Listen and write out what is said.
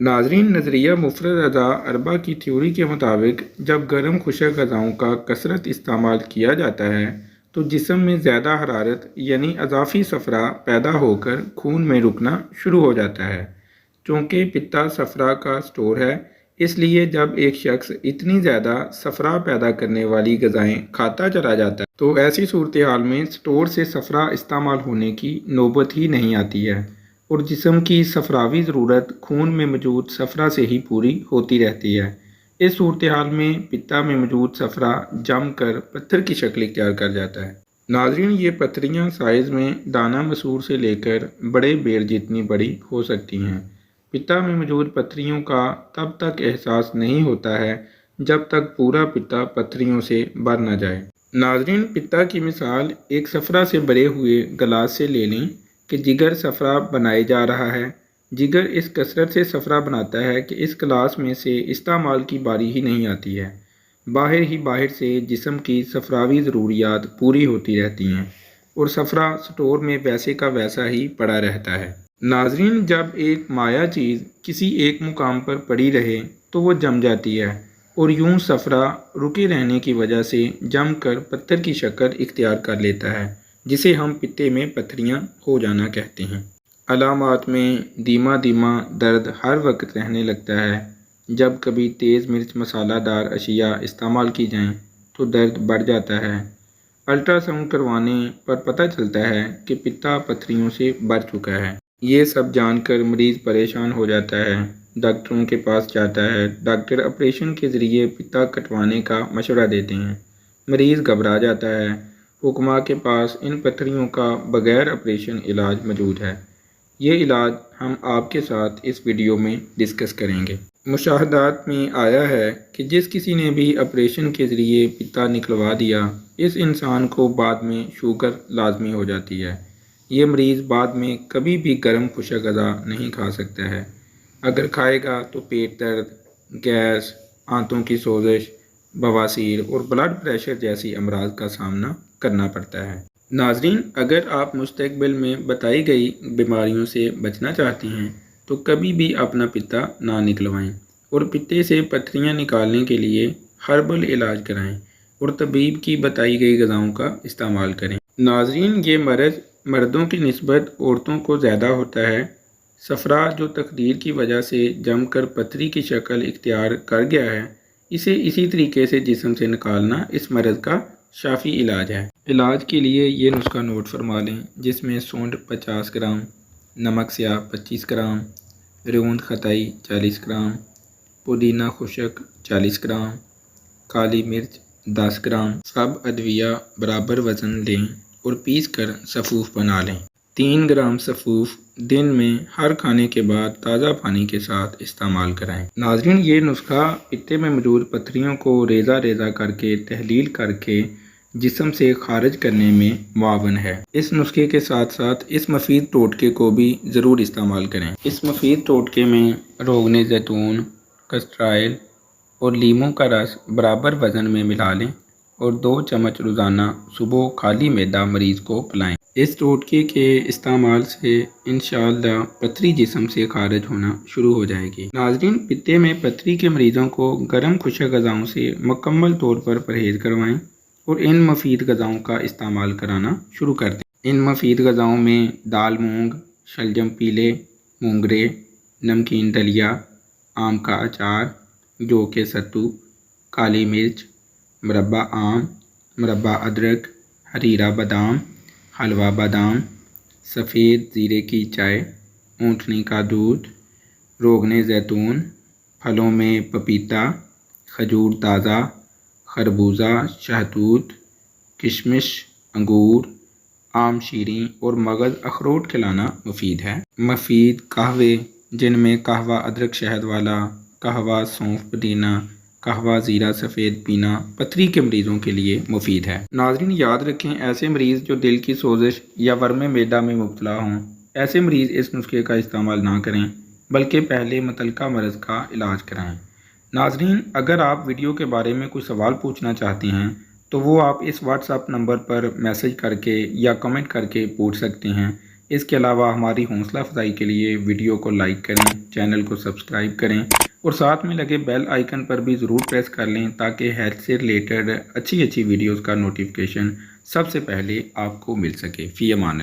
नाज़रीन, नज़रिया मुफ़रद अज़ा अरबा की थ्योरी के मुताबिक जब गर्म खुशक ग़िज़ाओं का कसरत इस्तेमाल किया जाता है तो जिस्म में ज़्यादा हरारत यानी अज़ाफ़ी सफ़रा पैदा होकर खून में रुकना शुरू हो जाता है। चूँकि पित्ता सफ़रा का स्टोर है, इसलिए जब एक शख्स इतनी ज़्यादा सफ़रा पैदा करने वाली ग़िज़ाएँ खाता चला जाता है तो ऐसी सूरत हाल में स्टोर से सफ़रा इस्तेमाल होने की नौबत ही नहीं आती है और जिस्म की सफ़रावी ज़रूरत खून में मौजूद सफ़रा से ही पूरी होती रहती है। इस सूरत हाल में पित्ता में मौजूद सफ़रा जम कर पत्थर की शक्ल इख्तियार कर जाता है। नाज़रीन, ये पत्थरियाँ साइज़ में दाना मसूर से लेकर बड़े बेर जितनी बड़ी हो सकती हैं। पित्ता में मौजूद पत्थरियों का तब तक एहसास नहीं होता है जब तक पूरा पित्ता पत्थरियों से भर न जाए। नाज़रीन, पित्ता की मिसाल एक सफ़रा से भरे हुए गिलास से ले लें कि जिगर सफ़रा बनाए जा रहा है। जिगर इस कसरत से सफ़रा बनाता है कि इस गिलास में से इस्तेमाल की बारी ही नहीं आती है। बाहर से जिस्म की सफ़रावी ज़रूरियात पूरी होती रहती हैं और सफ़रा स्टोर में वैसे का वैसा ही पड़ा रहता है। नाज़रीन, जब एक माया चीज़ किसी एक मुकाम पर पड़ी रहे तो वो जम जाती है और यूं सफ़रा रुके रहने की वजह से जम कर पत्थर की शक्ल इख्तियार कर लेता है, जिसे हम पित्ते में पत्थरियाँ हो जाना कहते हैं। अलामात में धीमा धीमा दर्द हर वक्त रहने लगता है। जब कभी तेज़ मिर्च मसालादार अशिया इस्तेमाल की जाएं तो दर्द बढ़ जाता है। अल्ट्रासाउंड करवाने पर पता चलता है कि पित्ता पत्थरियों से भर चुका है। ये सब जानकर मरीज़ परेशान हो जाता है, डॉक्टरों के पास जाता है। डॉक्टर ऑपरेशन के ज़रिए पित्ता कटवाने का मशवरा देते हैं। मरीज़ घबरा जाता है। हुक्मा के पास इन पत्थरियों का बग़ैर ऑपरेशन इलाज मौजूद है। ये इलाज हम आपके साथ इस वीडियो में डिस्कस करेंगे। मुशाहदात में आया है कि जिस किसी ने भी ऑपरेशन के ज़रिए पित्ता निकलवा दिया, इस इंसान को बाद में शुगर लाजमी हो जाती है। ये मरीज़ बाद में कभी भी गर्म खुशक ग़िज़ा नहीं खा सकता है। अगर खाएगा तो पेट दर्द, गैस, आंतों की सोजिश, बवासीर और ब्लड प्रेशर जैसी अमराज का सामना करना पड़ता है। नाज़रीन, अगर आप मुस्तक़बिल में बताई गई बीमारियों से बचना चाहती हैं तो कभी भी अपना पित्ता ना निकलवाएं और पित्ते से पत्थरियाँ निकालने के लिए हर्बल इलाज कराएं और तबीब की बताई गई ग़िज़ाओं का इस्तेमाल करें। नाज़रीन, ये मर्ज़ मर्दों की निस्बत औरतों को ज़्यादा होता है। सफ़रा जो तकदीर की वजह से जम कर पत्थरी की शक्ल इख्तियार कर गया है, इसे इसी तरीके से जिस्म से निकालना इस मर्ज़ का शाफ़ी इलाज है। इलाज के लिए ये नुस्खा नोट फरमा लें, जिसमें सूंड 50 ग्राम, नमक स्याह 25 ग्राम, रेवंद खताई 40 ग्राम, पुदीना खुशक 40 ग्राम, काली मिर्च 10 ग्राम, सब अदविया बराबर वज़न लें और पीस कर सफ़ूफ बना लें। 3 ग्राम सफ़ूफ दिन में हर खाने के बाद ताज़ा पानी के साथ इस्तेमाल कराएं। नाज़रीन, ये नुस्खा पित्ते में मौजूद पत्थरियों को रेज़ा रेज़ा करके तहलील करके जिस्म से खारिज करने में मुआवन है। इस नुस्खे के साथ साथ इस मफीद टोटके को भी ज़रूर इस्तेमाल करें। इस मफीद टोटके में रोगने ज़ैतून, कस्ट्राइल और लीमू का रस बराबर वज़न में मिला लें और 2 चम्मच रोज़ाना सुबह खाली मैदा मरीज़ को पिलाएं। इस टोटके के इस्तेमाल से इंशाअल्लाह पथरी जिस्म से खारिज होना शुरू हो जाएगी। नाज़रीन, पित्ते में पथरी के मरीज़ों को गर्म खुशक ग़िज़ाओं से मुकम्मल तौर पर परहेज़ करवाएं और इन मफीद ग़िज़ाओं का इस्तेमाल कराना शुरू कर दें। इन मफीद ग़िज़ाओं में दाल मूंग, शलजम पीले, मूंगरे, नमकीन दलिया, आम का अचार, जौ के सत्तू, काली मिर्च, मुरब्बा आम, मुरब्बा अदरक, हरीरा बादाम, हलवा बादाम, सफ़ेद ज़ीरे की चाय, ऊँटनी का दूध, रोगने ज़ैतून, फलों में पपीता, खजूर ताज़ा, खरबूजा, शहतूत, किशमिश, अंगूर, आम शीरी और मगज़ अखरोट खिलाना मुफीद है। मफीद कहवे, जिनमें कहवा अदरक शहद वाला, कहवा सौंफ पुदीना, कहवा ज़ीरा सफ़ेद पीना पथरी के मरीज़ों के लिए मुफीद है। नाज़रीन, याद रखें, ऐसे मरीज़ जो दिल की सोजिश या वर्म मैदा में मुब्तला हों, ऐसे मरीज़ इस नुस्खे का इस्तेमाल ना करें, बल्कि पहले मुतल्लिका मर्ज़ का इलाज कराएं। नाज़रीन, अगर आप वीडियो के बारे में कोई सवाल पूछना चाहते हैं तो वो आप इस व्हाट्सएप नंबर पर मैसेज करके या कमेंट करके पूछ सकते हैं। اس کے علاوہ ہماری حوصلہ افزائی کے لیے ویڈیو کو لائک کریں، چینل کو سبسکرائب کریں اور ساتھ میں لگے بیل آئیکن پر بھی ضرور پریس کر لیں تاکہ ہیلتھ سے ریلیٹڈ اچھی ویڈیوز کا نوٹیفیکیشن سب سے پہلے آپ کو مل سکے۔ فی امان اللہ۔